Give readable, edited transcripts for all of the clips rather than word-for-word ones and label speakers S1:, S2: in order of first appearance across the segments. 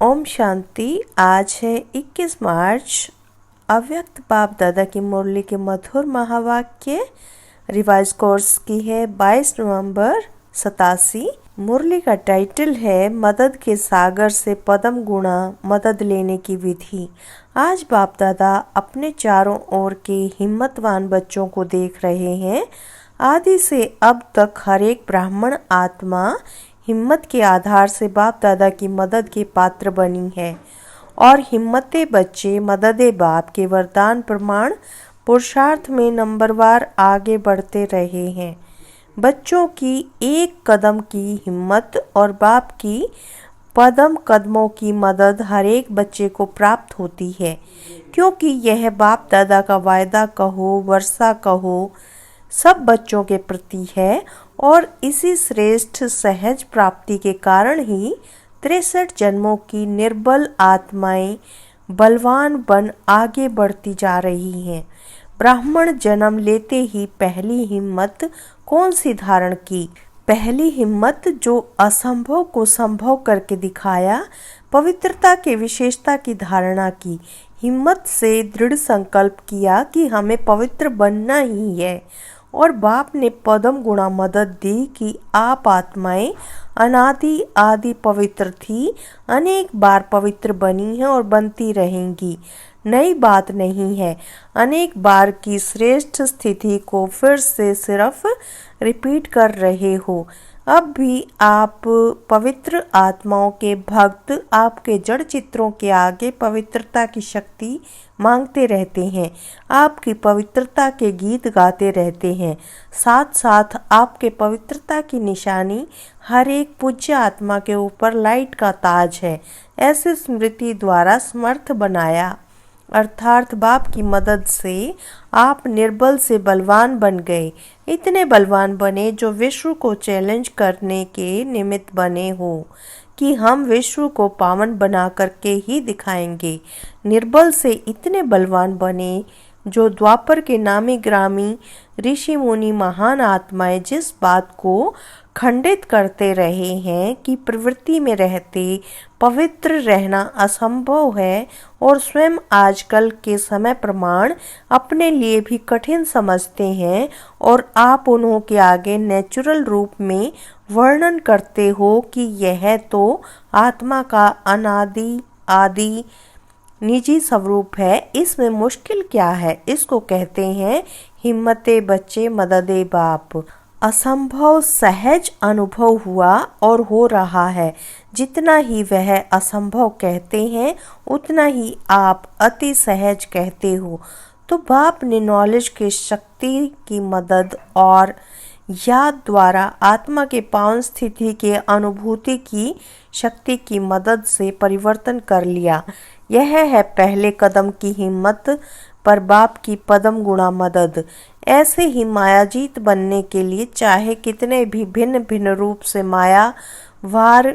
S1: ओम शांति। आज है 21 मार्च। अव्यक्त बाप दादा की मुरली के मधुर महावाक्य रिवाइज कोर्स की है 22 नवंबर 87। मुरली का टाइटल है मदद के सागर से पदम गुणा मदद लेने की विधि। आज बाप दादा अपने चारों ओर के हिम्मतवान बच्चों को देख रहे हैं। आदि से अब तक हर एक ब्राह्मण आत्मा हिम्मत के आधार से बाप दादा की मदद के पात्र बनी है और हिम्मते बच्चे मददे बाप के वरदान प्रमाण पुरुषार्थ में नंबरवार आगे बढ़ते रहे हैं। बच्चों की एक कदम की हिम्मत और बाप की पदम कदमों की मदद हर एक बच्चे को प्राप्त होती है, क्योंकि यह बाप दादा का वायदा कहो वर्षा कहो सब बच्चों के प्रति है और इसी श्रेष्ठ सहज प्राप्ति के कारण ही 63 जन्मों की निर्बल आत्माएं बलवान बन आगे बढ़ती जा रही हैं। ब्राह्मण जन्म लेते ही पहली हिम्मत कौन सी धारण की? पहली हिम्मत जो असंभव को संभव करके दिखाया, पवित्रता के विशेषता की धारणा की। हिम्मत से दृढ़ संकल्प किया कि हमें पवित्र बनना ही है और बाप ने पदम गुणा मदद दी कि आप आत्माएं अनादि आदि पवित्र थी, अनेक बार पवित्र बनी हैं और बनती रहेंगी। नई बात नहीं है, अनेक बार की श्रेष्ठ स्थिति को फिर से सिर्फ रिपीट कर रहे हो। अब भी आप पवित्र आत्माओं के भक्त आपके जड़ चित्रों के आगे पवित्रता की शक्ति मांगते रहते हैं, आपकी पवित्रता के गीत गाते रहते हैं। साथ साथ आपके पवित्रता की निशानी हर एक पूज्य आत्मा के ऊपर लाइट का ताज है। ऐसे स्मृति द्वारा समर्थ बनाया, अर्थात बाप की मदद से आप निर्बल से बलवान बन गए। इतने बलवान बने जो विश्व को चैलेंज करने के निमित्त बने हो कि हम विश्व को पावन बना करके ही दिखाएंगे। निर्बल से इतने बलवान बने जो द्वापर के नामी ग्रामी ऋषि मुनि महान आत्माएं जिस बात को खंडित करते रहे हैं कि प्रवृत्ति में रहते पवित्र रहना असंभव है और स्वयं आजकल के समय प्रमाण अपने लिए भी कठिन समझते हैं, और आप उन्हों के आगे नेचुरल रूप में वर्णन करते हो कि यह तो आत्मा का अनादि आदि निजी स्वरूप है, इसमें मुश्किल क्या है? इसको कहते हैं हिम्मते बच्चे मददे बाप। असंभव सहज अनुभव हुआ और हो रहा है। जितना ही वह असंभव कहते हैं उतना ही आप अति सहज कहते हो। तो बाप ने नॉलेज के शक्ति की मदद और याद द्वारा आत्मा के पावन स्थिति के अनुभूति की शक्ति की मदद से परिवर्तन कर लिया। यह है पहले कदम की हिम्मत पर बाप की पदम गुणा मदद। ऐसे ही मायाजीत बनने के लिए चाहे कितने भी भिन्न भिन्न रूप से माया वार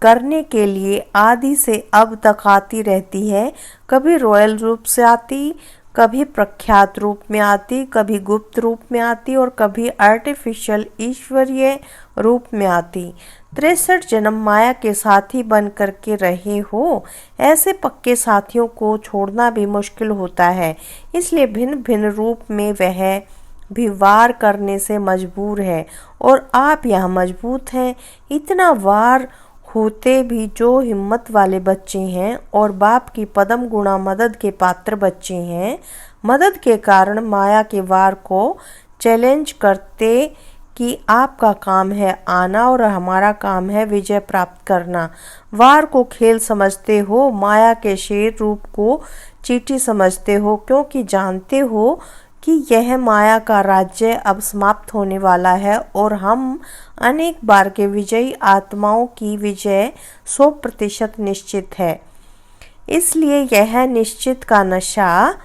S1: करने के लिए आदि से अब तक आती रहती है। कभी रॉयल रूप से आती, कभी प्रख्यात रूप में आती, कभी गुप्त रूप में आती और कभी आर्टिफिशियल ईश्वरीय रूप में आती। 63 जन्म माया के साथी बन करके रहे हो। ऐसे पक्के साथियों को छोड़ना भी मुश्किल होता है, इसलिए भिन्न भिन्न रूप में वह भी वार करने से मजबूर है और आप यहाँ मजबूत हैं। इतना वार होते भी जो हिम्मत वाले बच्चे हैं और बाप की पदम गुणा मदद के पात्र बच्चे हैं, मदद के कारण माया के वार को चैलेंज करते कि आपका काम है आना और हमारा काम है विजय प्राप्त करना। वार को खेल समझते हो, माया के शेर रूप को चींटी समझते हो, क्योंकि जानते हो कि यह माया का राज्य अब समाप्त होने वाला है और हम अनेक बार के विजयी आत्माओं की विजय 100% निश्चित है। इसलिए यह निश्चित का नशा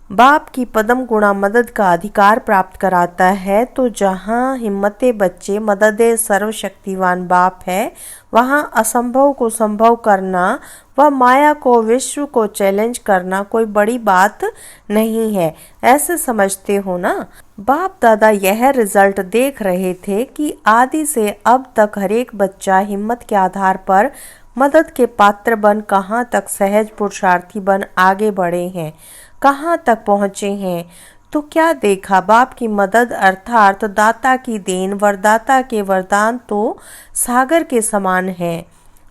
S1: बाप की पदम गुणा मदद का अधिकार प्राप्त कराता है। तो जहाँ हिम्मते बच्चे मददे सर्वशक्तिवान बाप है, वहाँ असंभव को संभव करना व माया को विश्व को चैलेंज करना कोई बड़ी बात नहीं है। ऐसे समझते हो ना? बाप दादा यह रिजल्ट देख रहे थे कि आदि से अब तक हरेक बच्चा हिम्मत के आधार पर मदद के पात्र बन कहाँ तक सहज पुरुषार्थी बन आगे बढ़े हैं, कहाँ तक पहुँचे हैं। तो क्या देखा, बाप की मदद अर्थात दाता की देन, वरदाता के वरदान तो सागर के समान है।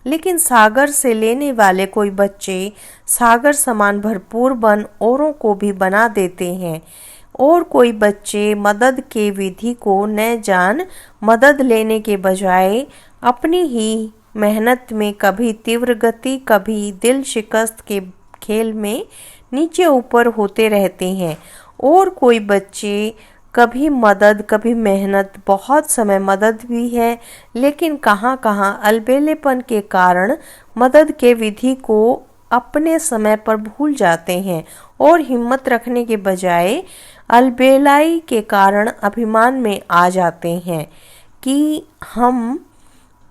S1: लेकिन सागर से लेने वाले कोई बच्चे सागर समान भरपूर बन औरों को भी बना देते हैं, और कोई बच्चे मदद के विधि को न जान मदद लेने के बजाय अपनी ही मेहनत में कभी तीव्र गति कभी दिल शिकस्त के खेल में नीचे ऊपर होते रहते हैं। और कोई बच्चे कभी मदद कभी मेहनत, बहुत समय मदद भी है लेकिन कहाँ कहाँ अलबेलेपन के कारण मदद के विधि को अपने समय पर भूल जाते हैं, और हिम्मत रखने के बजाय अलबेलाई के कारण अभिमान में आ जाते हैं कि हम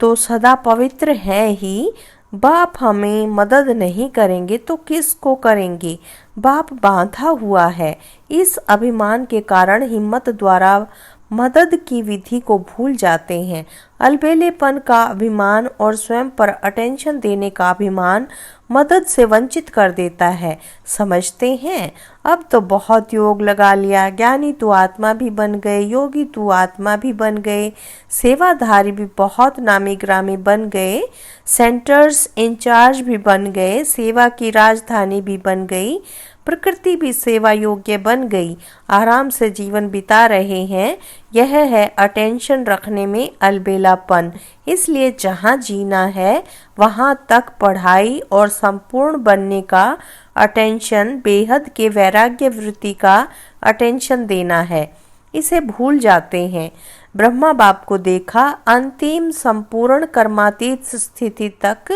S1: तो सदा पवित्र हैं ही, बाप हमें मदद नहीं करेंगे तो किसको करेंगे, बाप बांधा हुआ है। इस अभिमान के कारण हिम्मत द्वारा मदद की विधि को भूल जाते हैं। अलबेलेपन का अभिमान और स्वयं पर अटेंशन देने का अभिमान मदद से वंचित कर देता है। समझते हैं, अब तो बहुत योग लगा लिया, ज्ञानी तू आत्मा भी बन गए, योगी तू आत्मा भी बन गए, सेवाधारी भी बहुत नामी ग्रामी बन गए, सेंटर्स इंचार्ज भी बन गए, सेवा की राजधानी भी बन गई, प्रकृति भी सेवा योग्य बन गई, आराम से जीवन बिता रहे हैं। यह है अटेंशन रखने में अलबेलापन। इसलिए जहाँ जीना है वहाँ तक पढ़ाई और संपूर्ण बनने का अटेंशन, बेहद के वैराग्य वृत्ति का अटेंशन देना है, इसे भूल जाते हैं। ब्रह्मा बाप को देखा, अंतिम संपूर्ण कर्मातीत स्थिति तक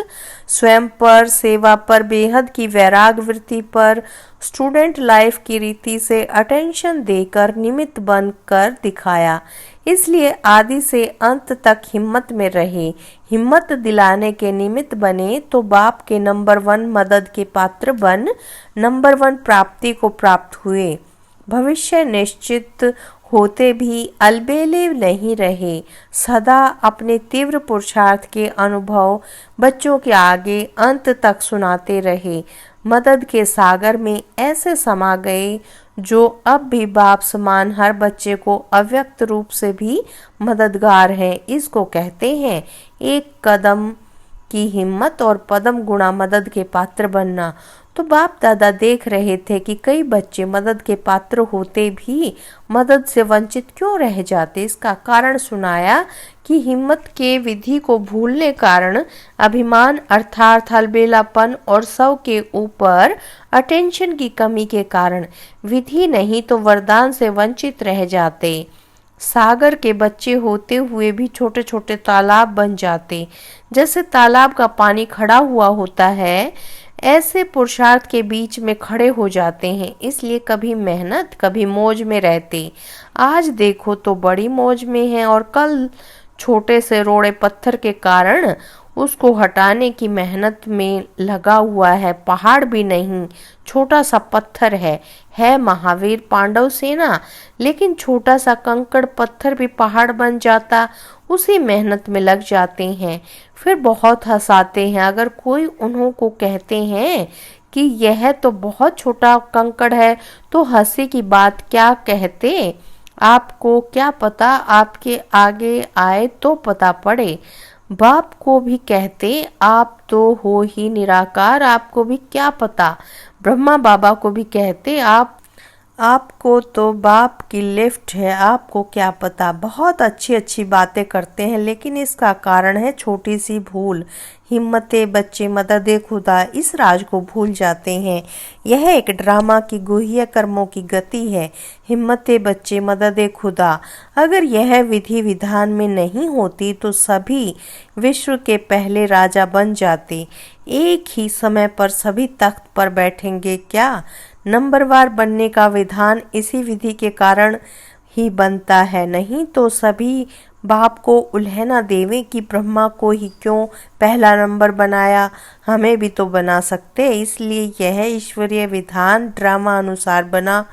S1: स्वयं पर, सेवा पर, बेहद की वैराग वृत्ति पर, स्टूडेंट लाइफ की रीति से अटेंशन देकर निमित्त बनकर दिखाया। इसलिए आदि से अंत तक हिम्मत में रहे, हिम्मत दिलाने के निमित्त बने तो बाप के नंबर 1 मदद के पात्र बन नंबर 1 प्राप्ति को प्राप्त हुए। भविष्य निश्चित होते भी अलबेले नहीं रहे, सदा अपने तीव्र पुरुषार्थ के अनुभव बच्चों के आगे अंत तक सुनाते रहे। मदद के सागर में ऐसे समा गए जो अब भी बाप समान हर बच्चे को अव्यक्त रूप से भी मददगार है। इसको कहते हैं एक कदम की हिम्मत और पदम गुणा मदद के पात्र बनना। तो बाप दादा देख रहे थे कि कई बच्चे मदद के पात्र होते भी मदद से वंचित क्यों रह जाते। इसका कारण सुनाया कि हिम्मत के विधि को भूलने कारण अभिमान अर्थात अलबेलापन और सब के ऊपर अटेंशन की कमी के कारण विधि नहीं तो वरदान से वंचित रह जाते। सागर के बच्चे होते हुए भी छोटे छोटे तालाब बन जाते। जैसे तालाब का पानी खड़ा हुआ होता है, ऐसे पुरुषार्थ के बीच में खड़े हो जाते हैं। इसलिए कभी मेहनत कभी मौज में रहते। आज देखो तो बड़ी मौज में है और कल छोटे से रोड़े पत्थर के कारण उसको हटाने की मेहनत में लगा हुआ है। पहाड़ भी नहीं, छोटा सा पत्थर है महावीर पांडव सेना, लेकिन छोटा सा कंकड़ पत्थर भी पहाड़ बन जाता। उसी मेहनत में लग जाते हैं, फिर बहुत हंसाते हैं। अगर कोई उन्हों को कहते हैं कि यह तो बहुत छोटा कंकड़ है तो हंसी की बात क्या कहते। आपको क्या पता, आपके आगे आए तो पता पड़े। बाप को भी कहते आप तो हो ही निराकार, आपको भी क्या पता। ब्रह्मा बाबा को भी कहते आपको तो बाप की लिफ्ट है, आपको क्या पता। बहुत अच्छी अच्छी बातें करते हैं, लेकिन इसका कारण है छोटी सी भूल। हिम्मते बच्चे मदद खुदा इस राज को भूल जाते हैं। यह एक ड्रामा की गुह्य कर्मों की गति है। हिम्मते बच्चे मदद खुदा, अगर यह विधि विधान में नहीं होती तो सभी विश्व के पहले राजा बन जाते। एक ही समय पर सभी तख्त पर बैठेंगे क्या? नंबरवार बनने का विधान इसी विधि के कारण ही बनता है, नहीं तो सभी बाप को उल्हना देवे कि ब्रह्मा को ही क्यों पहला नंबर बनाया, हमें भी तो बना सकते। इसलिए यह ईश्वरीय विधान ड्रामा अनुसार बना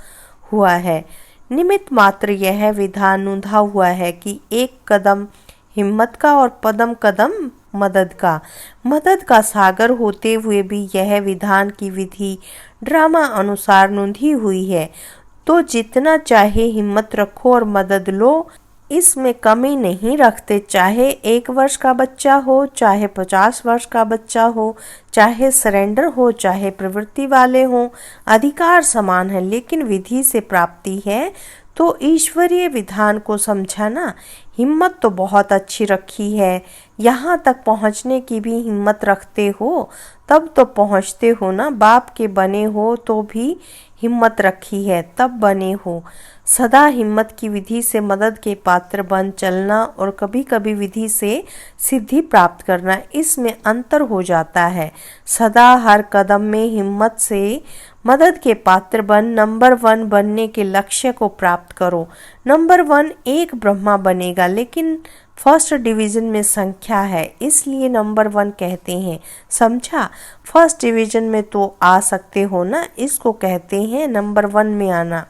S1: हुआ है। निमित्त मात्र यह विधान नूंधा हुआ है कि एक कदम हिम्मत का और पदम कदम मदद का सागर होते हुए भी यह विधान की विधि ड्रामा अनुसार नूंधी हुई है। तो जितना चाहे हिम्मत रखो और मदद लो, इसमें कमी नहीं रखते। चाहे 1 वर्ष का बच्चा हो, चाहे 50 वर्ष का बच्चा हो, चाहे सरेंडर हो, चाहे प्रवृत्ति वाले हों, अधिकार समान है। लेकिन विधि से प्राप्ति है तो ईश्वरीय विधान को समझाना। हिम्मत तो बहुत अच्छी रखी है, यहाँ तक पहुँचने की भी हिम्मत रखते हो, तब तो पहुँचते हो ना। बाप के बने हो तो भी हिम्मत रखी है, तब बने हो। सदा हिम्मत की विधि से मदद के पात्र बन चलना और कभी कभी विधि से सिद्धि प्राप्त करना, इसमें अंतर हो जाता है। सदा हर कदम में हिम्मत से मदद के पात्र बन नंबर 1 बनने के लक्ष्य को प्राप्त करो। नंबर 1 एक ब्रह्मा बनेगा, लेकिन फर्स्ट डिवीजन में संख्या है, इसलिए नंबर 1 कहते हैं। समझा? फर्स्ट डिवीजन में तो आ सकते हो ना, इसको कहते हैं नंबर 1 में आना।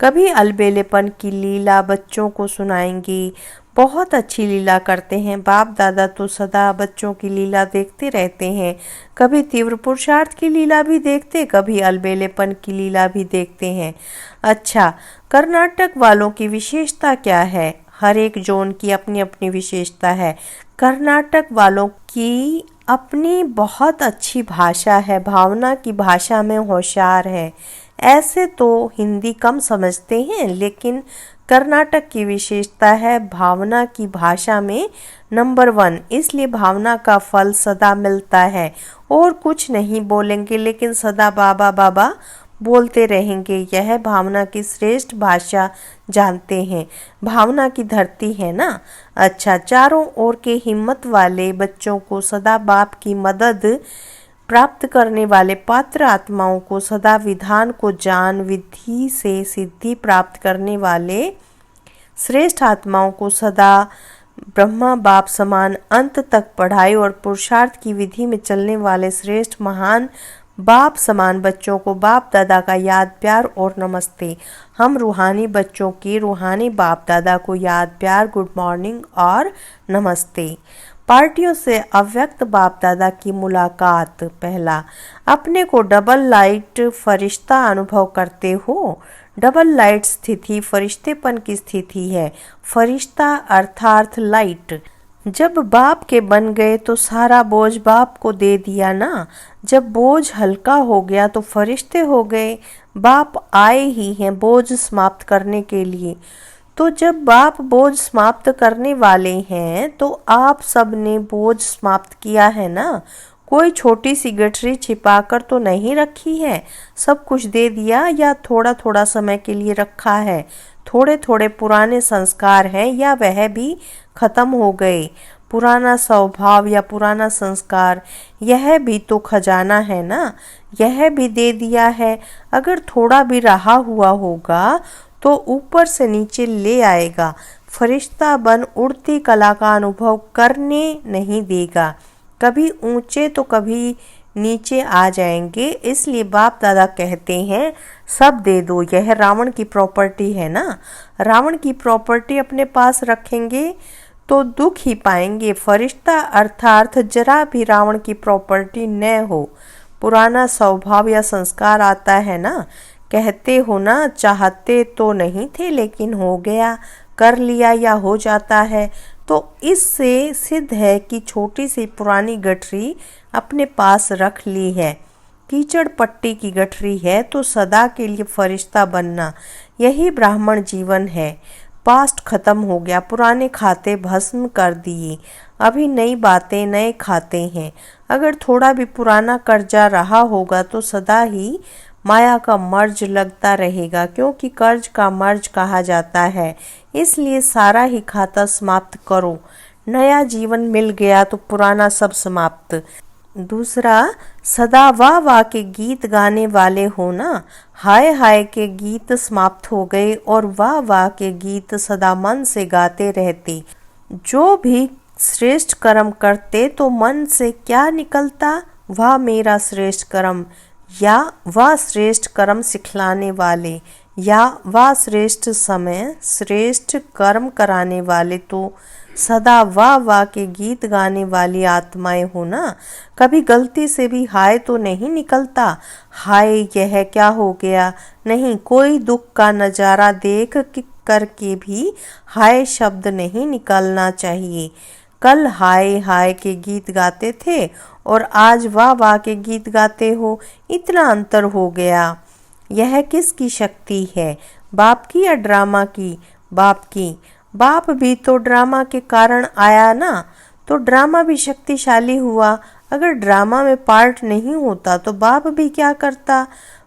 S1: कभी अलबेलेपन की लीला बच्चों को सुनाएंगी। बहुत अच्छी लीला करते हैं बाप दादा, तो सदा बच्चों की लीला देखते रहते हैं। कभी तीव्र पुरुषार्थ की लीला भी देखते, कभी अलबेलेपन की लीला भी देखते हैं। अच्छा, कर्नाटक वालों की विशेषता क्या है? हर एक जोन की अपनी अपनी विशेषता है। कर्नाटक वालों की अपनी बहुत अच्छी भाषा है, भावना की भाषा में होशियार है। ऐसे तो हिंदी कम समझते हैं, लेकिन कर्नाटक की विशेषता है भावना की भाषा में नंबर 1, इसलिए भावना का फल सदा मिलता है। और कुछ नहीं बोलेंगे, लेकिन सदा बाबा बाबा बोलते रहेंगे। यह भावना की श्रेष्ठ भाषा जानते हैं, भावना की धरती है ना। अच्छा, चारों ओर के हिम्मत वाले बच्चों को सदा बाप की मदद प्राप्त करने वाले पात्र आत्माओं को सदा विधान को जान विधि से सिद्धि प्राप्त करने वाले श्रेष्ठ आत्माओं को सदा ब्रह्मा बाप समान अंत तक पढ़ाई और पुरुषार्थ की विधि में चलने वाले श्रेष्ठ महान बाप समान बच्चों को बाप दादा का याद प्यार और नमस्ते। हम रूहानी बच्चों की रूहानी बाप दादा को याद प्यार, गुड मॉर्निंग और नमस्ते। पार्टियों से अव्यक्त बाप दादा की मुलाकात। पहला, अपने को डबल लाइट फरिश्ता अनुभव करते हो। डबल लाइट स्थिति फरिश्तेपन की स्थिति है। फरिश्ता अर्थात लाइट। जब बाप के बन गए तो सारा बोझ बाप को दे दिया ना। जब बोझ हल्का हो गया तो फरिश्ते हो गए। बाप आए ही हैं बोझ समाप्त करने के लिए। तो जब बाप बोझ समाप्त करने वाले हैं तो आप सब ने बोझ समाप्त किया है ना। कोई छोटी सी गठरी छिपाकर तो नहीं रखी है, सब कुछ दे दिया या थोड़ा थोड़ा समय के लिए रखा है। थोड़े थोड़े पुराने संस्कार हैं या वह भी खत्म हो गए। पुराना स्वभाव या पुराना संस्कार, यह भी तो खजाना है ना, यह भी दे दिया है। अगर थोड़ा भी रहा हुआ होगा तो ऊपर से नीचे ले आएगा। फरिश्ता बन उड़ती कला का अनुभव करने नहीं देगा। कभी ऊंचे तो कभी नीचे आ जाएंगे, इसलिए बाप दादा कहते हैं सब दे दो। यह रावण की प्रॉपर्टी है ना। रावण की प्रॉपर्टी अपने पास रखेंगे तो दुख ही पाएंगे। फरिश्ता अर्थात जरा भी रावण की प्रॉपर्टी न हो। पुराना स्वभाव या संस्कार आता है ना। कहते हो ना, चाहते तो नहीं थे लेकिन हो गया, कर लिया या हो जाता है। तो इससे सिद्ध है कि छोटी सी पुरानी गठरी अपने पास रख ली है। कीचड़ पट्टी की गठरी है तो सदा के लिए फरिश्ता बनना, यही ब्राह्मण जीवन है। पास्ट खत्म हो गया, पुराने खाते भस्म कर दिए, अभी नई बातें नए खाते हैं। अगर थोड़ा भी पुराना कर्जा रहा होगा तो सदा ही माया का मर्ज लगता रहेगा, क्योंकि कर्ज का मर्ज कहा जाता है। इसलिए सारा ही खाता समाप्त करो। नया जीवन मिल गया तो पुराना सब समाप्त। दूसरा, सदा वाह वाह के गीत गाने वाले हो ना। हाय हाय के गीत समाप्त हो गए और वाह वाह के गीत सदा मन से गाते रहते। जो भी श्रेष्ठ कर्म करते तो मन से क्या निकलता, वाह मेरा श्रेष्ठ कर्म, या वह श्रेष्ठ कर्म सिखलाने वाले, या वह श्रेष्ठ समय श्रेष्ठ कर्म कराने वाले। तो सदा वाह वाह के गीत गाने वाली आत्माएं हो ना। कभी गलती से भी हाय तो नहीं निकलता, हाय यह क्या हो गया। नहीं, कोई दुख का नज़ारा देख करके भी हाय शब्द नहीं निकलना चाहिए। कल हाय हाय के गीत गाते थे और आज वाह वाह के गीत गाते हो, इतना अंतर हो गया। यह किसकी शक्ति है, बाप की या ड्रामा की? बाप की। बाप भी तो ड्रामा के कारण आया ना, तो ड्रामा भी शक्तिशाली हुआ। अगर ड्रामा में पार्ट नहीं होता तो बाप भी क्या करता?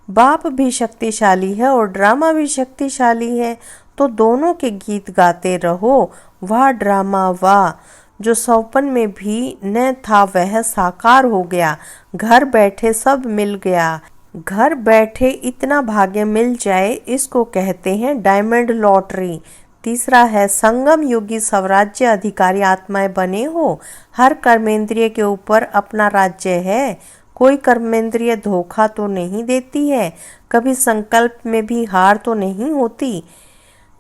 S1: बाप भी शक्तिशाली है और ड्रामा भी शक्तिशाली है, तो दोनों के गीत गाते रहो। वाह ड्रामा वाह, जो सौपन में भी न था वह साकार हो गया। घर बैठे सब मिल गया। घर बैठे इतना भाग्य मिल जाए, इसको कहते हैं डायमंड लॉटरी। तीसरा है संगम युगी स्वराज्य अधिकारी आत्माएं बने हो। हर कर्मेंद्रिय के ऊपर अपना राज्य है। कोई कर्मेंद्रिय धोखा तो नहीं देती है, कभी संकल्प में भी हार तो नहीं होती,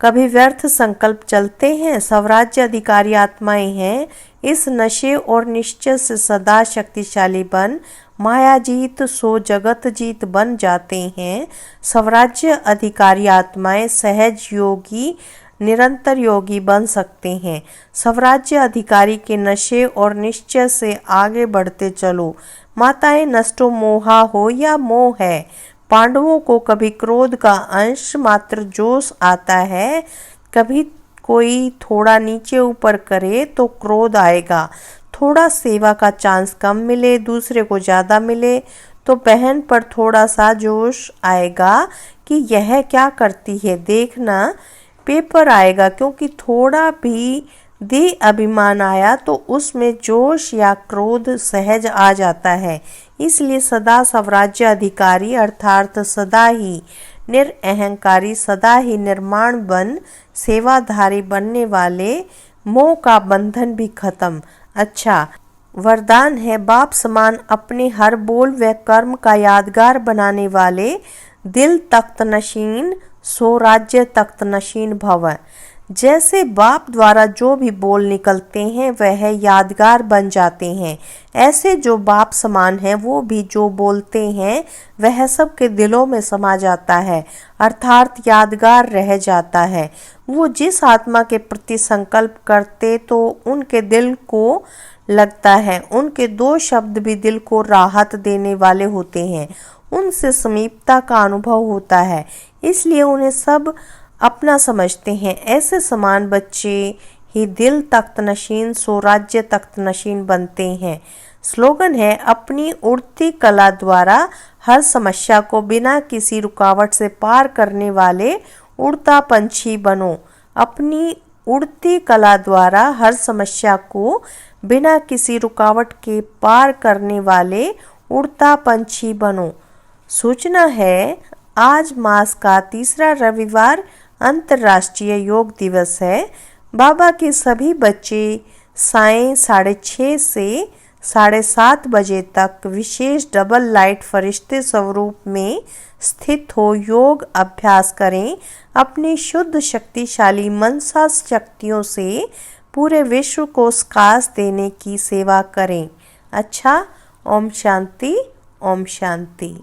S1: कभी व्यर्थ संकल्प चलते हैं। स्वराज्य अधिकारी आत्माएं हैं, इस नशे और निश्चय से सदा शक्तिशाली बन माया जीत सो जगत जीत बन जाते हैं। स्वराज्य अधिकारी आत्माएं सहज योगी निरंतर योगी बन सकते हैं। स्वराज्य अधिकारी के नशे और निश्चय से आगे बढ़ते चलो। माताएं नष्टो मोहा हो या मोह है। पांडवों को कभी क्रोध का अंश मात्र जोश आता है, कभी कोई थोड़ा नीचे ऊपर करे तो क्रोध आएगा। थोड़ा सेवा का चांस कम मिले, दूसरे को ज़्यादा मिले तो बहन पर थोड़ा सा जोश आएगा कि यह क्या करती है, देखना पेपर आएगा। क्योंकि थोड़ा भी दे अभिमान आया तो उसमें जोश या क्रोध सहज आ जाता है। इसलिए सदा स्वराज्य अधिकारी अर्थात सदा ही निरअहंकारी, सदा ही निर्माण बन सेवाधारी बनने वाले मोह का बंधन भी खत्म। अच्छा, वरदान है बाप समान अपने हर बोल व कर्म का यादगार बनाने वाले। दिल तख्त नशीन सो राज्य तख्त नशीन भव। जैसे बाप द्वारा जो भी बोल निकलते हैं वह यादगार बन जाते हैं, ऐसे जो बाप समान है वो भी जो बोलते हैं वह सबके दिलों में समा जाता है, अर्थात यादगार रह जाता है। वो जिस आत्मा के प्रति संकल्प करते तो उनके दिल को लगता है, उनके दो शब्द भी दिल को राहत देने वाले होते हैं, उनसे समीपता का अनुभव होता है, इसलिए उन्हें सब अपना समझते हैं। ऐसे समान बच्चे ही दिल तख्त नशीन सो राज्य तख्त नशीन बनते हैं। स्लोगन है अपनी उड़ती कला द्वारा हर समस्या को बिना किसी रुकावट से पार करने वाले उड़ता पंछी बनो। अपनी उड़ती कला द्वारा हर समस्या को बिना किसी रुकावट के पार करने वाले उड़ता पंछी बनो। सूचना है आज मास का तीसरा रविवार अंतर्राष्ट्रीय योग दिवस है। बाबा के सभी बच्चे सायं 6:30 से 7:30 बजे तक विशेष डबल लाइट फरिश्ते स्वरूप में स्थित हो योग अभ्यास करें। अपनी शुद्ध शक्तिशाली मनसा शक्तियों से पूरे विश्व को स्कास देने की सेवा करें। अच्छा, ओम शांति, ओम शांति।